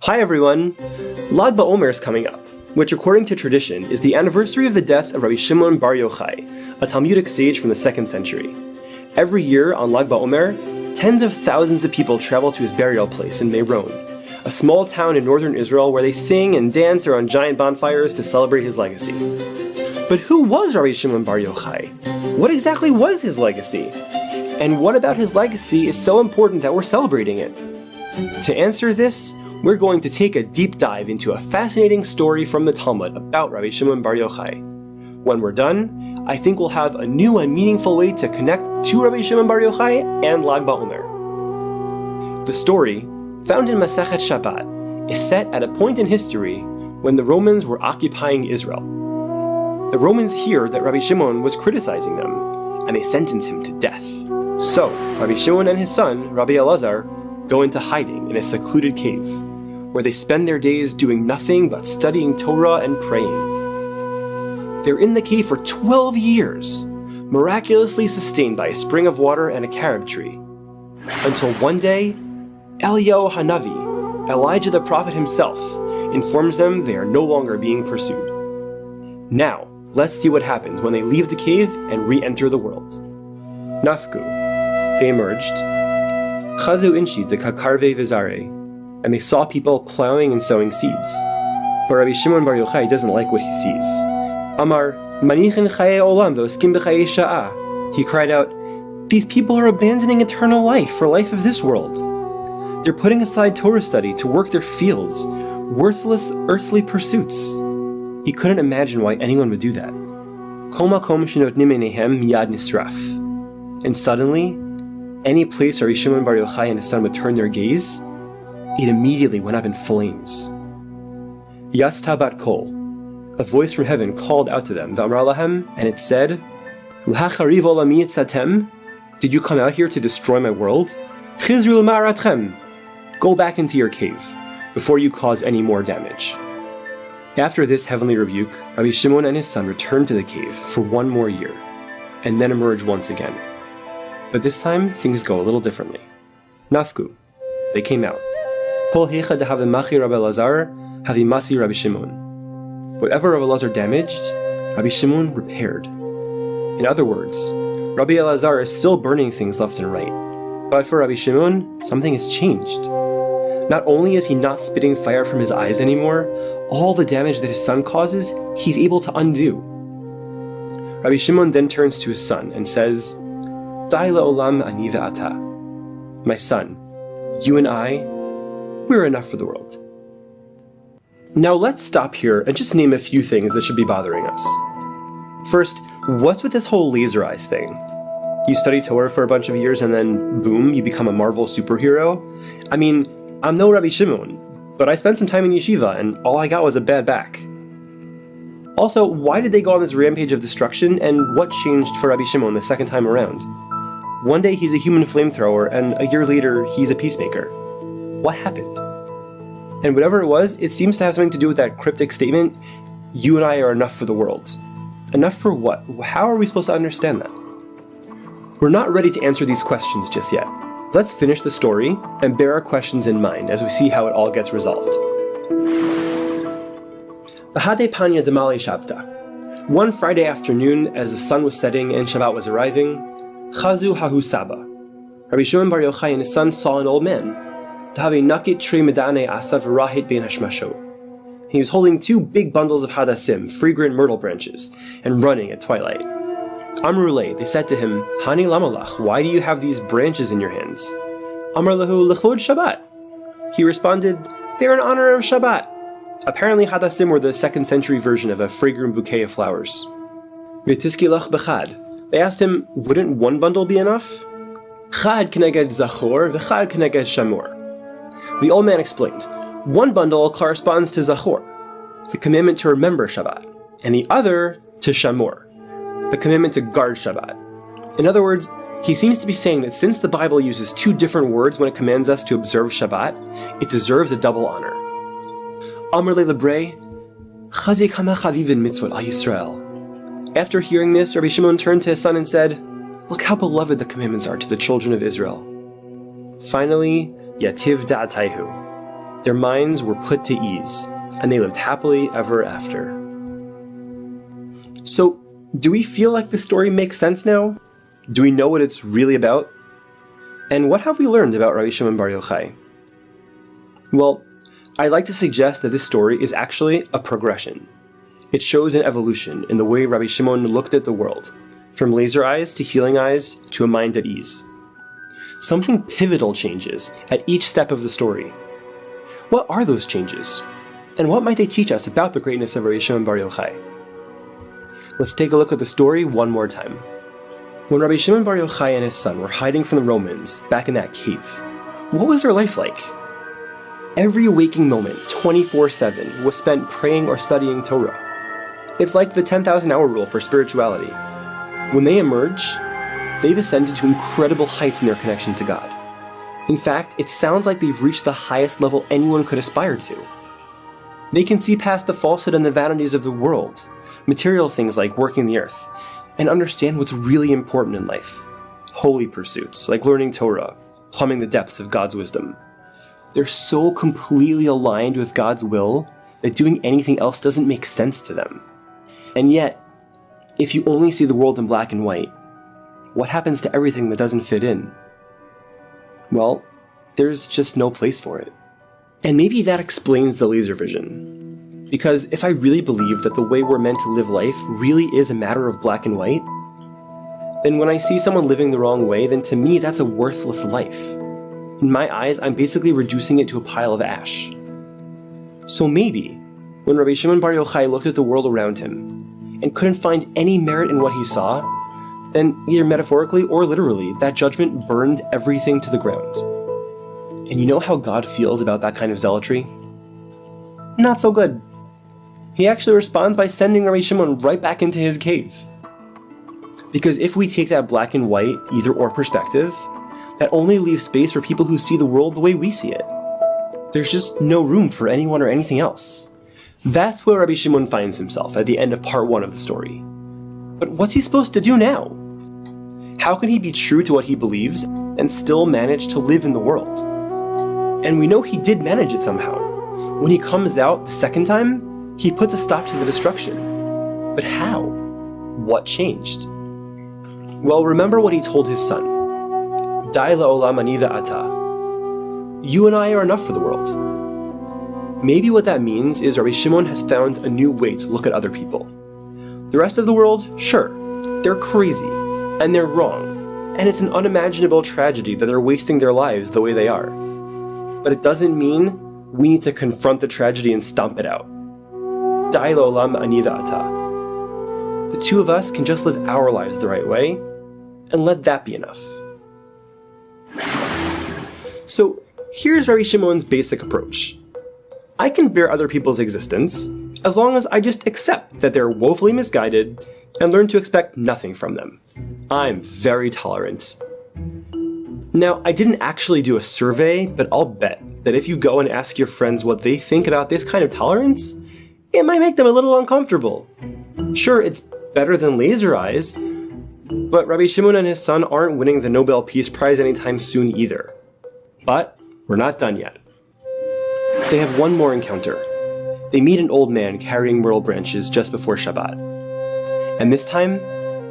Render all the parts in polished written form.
Hi everyone! Lag BaOmer is coming up, which according to tradition is the anniversary of the death of Rabbi Shimon Bar Yochai, a Talmudic sage from the 2nd century. Every year on Lag BaOmer, tens of thousands of people travel to his burial place in Meron, a small town in northern Israel where they sing and dance around giant bonfires to celebrate his legacy. But who was Rabbi Shimon Bar Yochai? What exactly was his legacy? And what about his legacy is so important that we're celebrating it? To answer this, we're going to take a deep dive into a fascinating story from the Talmud about Rabbi Shimon Bar Yochai. When we're done, I think we'll have a new and meaningful way to connect to Rabbi Shimon Bar Yochai and Lag BaOmer. The story, found in Masechet Shabbat, is set at a point in history when the Romans were occupying Israel. The Romans hear that Rabbi Shimon was criticizing them, and they sentence him to death. So, Rabbi Shimon and his son, Rabbi Elazar, go into hiding in a secluded cave, where they spend their days doing nothing but studying Torah and praying. They're in the cave for 12 years, miraculously sustained by a spring of water and a carob tree, until one day, Eliyahu Hanavi, Elijah the prophet himself, informs them they are no longer being pursued. Now, let's see what happens when they leave the cave and re-enter the world. Nafku. They emerged. Chazu inshi de kakarve vizare, and they saw people plowing and sowing seeds. But Rabbi Shimon Bar Yochai doesn't like what he sees. Amar, manichin chaye olam v'oskim b'chaye sha'ah. He cried out, "These people are abandoning eternal life for life of this world. They're putting aside Torah study to work their fields, worthless earthly pursuits." He couldn't imagine why anyone would do that. Kol makom shenotnim einehem miyad nisraf. And suddenly, any place Rabbi Shimon Bar Yochai and his son would turn their gaze, it immediately went up in flames. Yasta bat kol, a voice from heaven called out to them, V'amar lahem, and it said, L'hachariv olami yitzatem? Did you come out here to destroy my world? Chizru l'ma'aratchem. Go back into your cave, before you cause any more damage. After this heavenly rebuke, Rabbi Shimon and his son returned to the cave for one more year, and then emerged once again. But this time, things go a little differently. Nafku. They came out. Kol hecha dehavemachi Rabbi Elazar, havimasi Rabbi Shimon. Whatever Rabbi Elazar damaged, Rabbi Shimon repaired. In other words, Rabbi Elazar is still burning things left and right. But for Rabbi Shimon, something has changed. Not only is he not spitting fire from his eyes anymore, all the damage that his son causes, he's able to undo. Rabbi Shimon then turns to his son and says, Dai la'olam ani ve'ata. My son, you and I, we're enough for the world. Now let's stop here and just name a few things that should be bothering us. First, what's with this whole laser eyes thing? You study Torah for a bunch of years and then, boom, you become a Marvel superhero? I mean, I'm no Rabbi Shimon, but I spent some time in yeshiva and all I got was a bad back. Also, why did they go on this rampage of destruction, and what changed for Rabbi Shimon the second time around? One day he's a human flamethrower, and a year later he's a peacemaker. What happened? And whatever it was, it seems to have something to do with that cryptic statement, you and I are enough for the world. Enough for what? How are we supposed to understand that? We're not ready to answer these questions just yet. Let's finish the story and bear our questions in mind as we see how it all gets resolved. V'hadei panya demale Shabta. One Friday afternoon, as the sun was setting and Shabbat was arriving, Chazu hahu saba. Rabbi Shimon Bar Yochai and his son saw an old man. Tahave nakit tre medane asav rahit ben hashmashot. He was holding two big bundles of hadassim, fragrant myrtle branches, and running at twilight. Amru le, they said to him, Hani lamalach, why do you have these branches in your hands? Amar lahu l'chod Shabbat. He responded, they're in honor of Shabbat. Apparently hadassim were the 2nd century version of a fragrant bouquet of flowers. V'tiskilach b'chad. They asked him, wouldn't one bundle be enough? Chad keneged zachor v'chad keneged shamor. The old man explained, one bundle corresponds to zachor, the commandment to remember Shabbat, and the other to shamor, the commandment to guard Shabbat. In other words, he seems to be saying that since the Bible uses two different words when it commands us to observe Shabbat, it deserves a double honor. Amr le lebre, chazik hama chavivin mitzvot al Yisrael. After hearing this, Rabbi Shimon turned to his son and said, look how beloved the commandments are to the children of Israel. Finally, yativ da'atayhu. Their minds were put to ease, and they lived happily ever after. So, do we feel like the story makes sense now? Do we know what it's really about? And what have we learned about Rabbi Shimon Bar Yochai? Well, I'd like to suggest that this story is actually a progression. It shows an evolution in the way Rabbi Shimon looked at the world, from laser eyes to healing eyes to a mind at ease. Something pivotal changes at each step of the story. What are those changes? And what might they teach us about the greatness of Rabbi Shimon Bar Yochai? Let's take a look at the story one more time. When Rabbi Shimon Bar Yochai and his son were hiding from the Romans back in that cave, what was their life like? Every waking moment, 24/7, was spent praying or studying Torah. It's like the 10,000-hour rule for spirituality. When they emerge, they've ascended to incredible heights in their connection to God. In fact, it sounds like they've reached the highest level anyone could aspire to. They can see past the falsehood and the vanities of the world, material things like working the earth, and understand what's really important in life. Holy pursuits, like learning Torah, plumbing the depths of God's wisdom. They're so completely aligned with God's will that doing anything else doesn't make sense to them. And yet, if you only see the world in black and white, what happens to everything that doesn't fit in? Well, there's just no place for it. And maybe that explains the laser vision. Because if I really believe that the way we're meant to live life really is a matter of black and white, then when I see someone living the wrong way, then to me that's a worthless life. In my eyes, I'm basically reducing it to a pile of ash. So maybe, when Rabbi Shimon Bar Yochai looked at the world around him and couldn't find any merit in what he saw, then either metaphorically or literally, that judgment burned everything to the ground. And you know how God feels about that kind of zealotry? Not so good. He actually responds by sending Rabbi Shimon right back into his cave. Because if we take that black and white either or perspective, that only leaves space for people who see the world the way we see it. There's just no room for anyone or anything else. That's where Rabbi Shimon finds himself at the end of part 1 of the story. But what's he supposed to do now? How can he be true to what he believes and still manage to live in the world? And we know he did manage it somehow. When he comes out the second time, he puts a stop to the destruction. But how? What changed? Well, remember what he told his son. Dai la'olam ani ve'ata. You and I are enough for the world. Maybe what that means is Rabbi Shimon has found a new way to look at other people. The rest of the world, sure, they're crazy, and they're wrong, and it's an unimaginable tragedy that they're wasting their lives the way they are. But it doesn't mean we need to confront the tragedy and stomp it out. Dai la'olam ani ve'ata. The two of us can just live our lives the right way, and let that be enough. So here's Rabbi Shimon's basic approach. I can bear other people's existence as long as I just accept that they're woefully misguided and learn to expect nothing from them. I'm very tolerant. Now, I didn't actually do a survey, but I'll bet that if you go and ask your friends what they think about this kind of tolerance, it might make them a little uncomfortable. Sure, it's better than laser eyes, but Rabbi Shimon and his son aren't winning the Nobel Peace Prize anytime soon either. But we're not done yet. They have one more encounter. They meet an old man carrying myrtle branches just before Shabbat. And this time,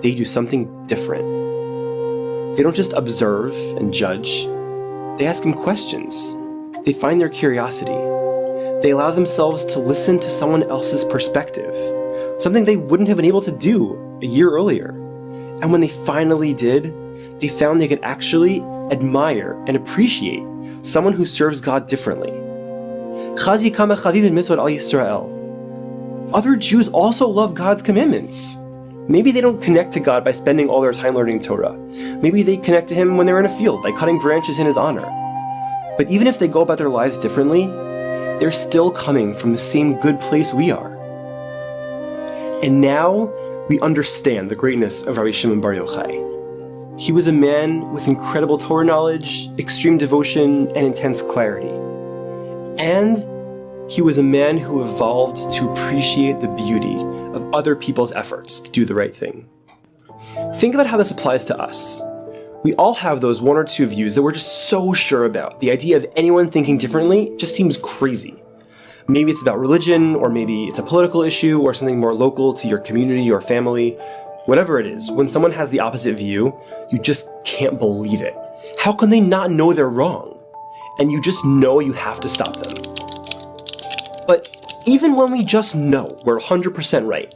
they do something different. They don't just observe and judge. They ask him questions. They find their curiosity. They allow themselves to listen to someone else's perspective, something they wouldn't have been able to do a year earlier. And when they finally did, they found they could actually admire and appreciate someone who serves God differently. Other Jews also love God's commandments. Maybe they don't connect to God by spending all their time learning Torah. Maybe they connect to Him when they're in a field by cutting branches in His honor. But even if they go about their lives differently, they're still coming from the same good place we are. And now we understand the greatness of Rabbi Shimon Bar Yochai. He was a man with incredible Torah knowledge, extreme devotion, and intense clarity. And he was a man who evolved to appreciate the beauty of other people's efforts to do the right thing. Think about how this applies to us. We all have those one or two views that we're just so sure about. The idea of anyone thinking differently just seems crazy. Maybe it's about religion, or maybe it's a political issue, or something more local to your community or family. Whatever it is, when someone has the opposite view, you just can't believe it. How can they not know they're wrong? And you just know you have to stop them. But even when we just know we're 100% right,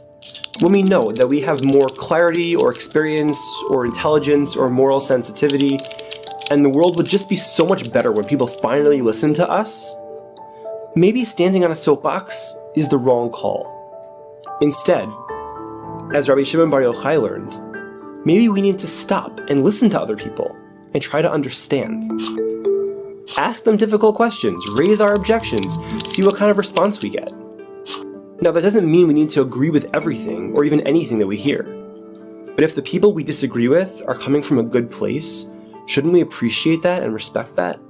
when we know that we have more clarity or experience or intelligence or moral sensitivity, and the world would just be so much better when people finally listen to us, maybe standing on a soapbox is the wrong call. Instead, as Rabbi Shimon Bar Yochai learned, maybe we need to stop and listen to other people and try to understand. Ask them difficult questions, raise our objections, see what kind of response we get. Now, that doesn't mean we need to agree with everything or even anything that we hear. But if the people we disagree with are coming from a good place, shouldn't we appreciate that and respect that?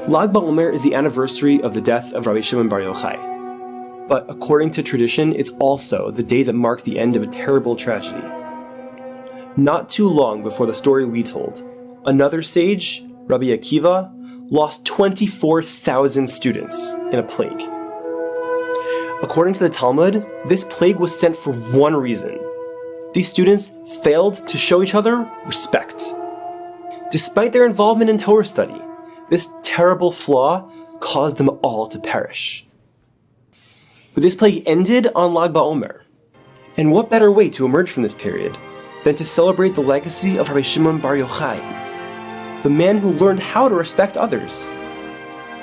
Lag BaOmer is the anniversary of the death of Rabbi Shimon Bar Yochai. But according to tradition, it's also the day that marked the end of a terrible tragedy. Not too long before the story we told, another sage, Rabbi Akiva, lost 24,000 students in a plague. According to the Talmud, this plague was sent for one reason. These students failed to show each other respect. Despite their involvement in Torah study, this terrible flaw caused them all to perish. But this plague ended on Lag BaOmer. And what better way to emerge from this period than to celebrate the legacy of Rabbi Shimon Bar Yochai, the man who learned how to respect others,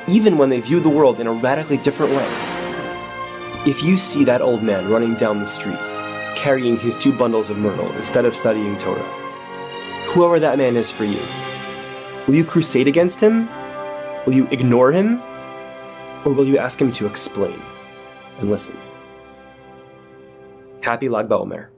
even when they viewed the world in a radically different way. If you see that old man running down the street, carrying his 2 bundles of myrtle instead of studying Torah, whoever that man is for you, will you crusade against him? Will you ignore him? Or will you ask him to explain and listen? Happy Lag BaOmer.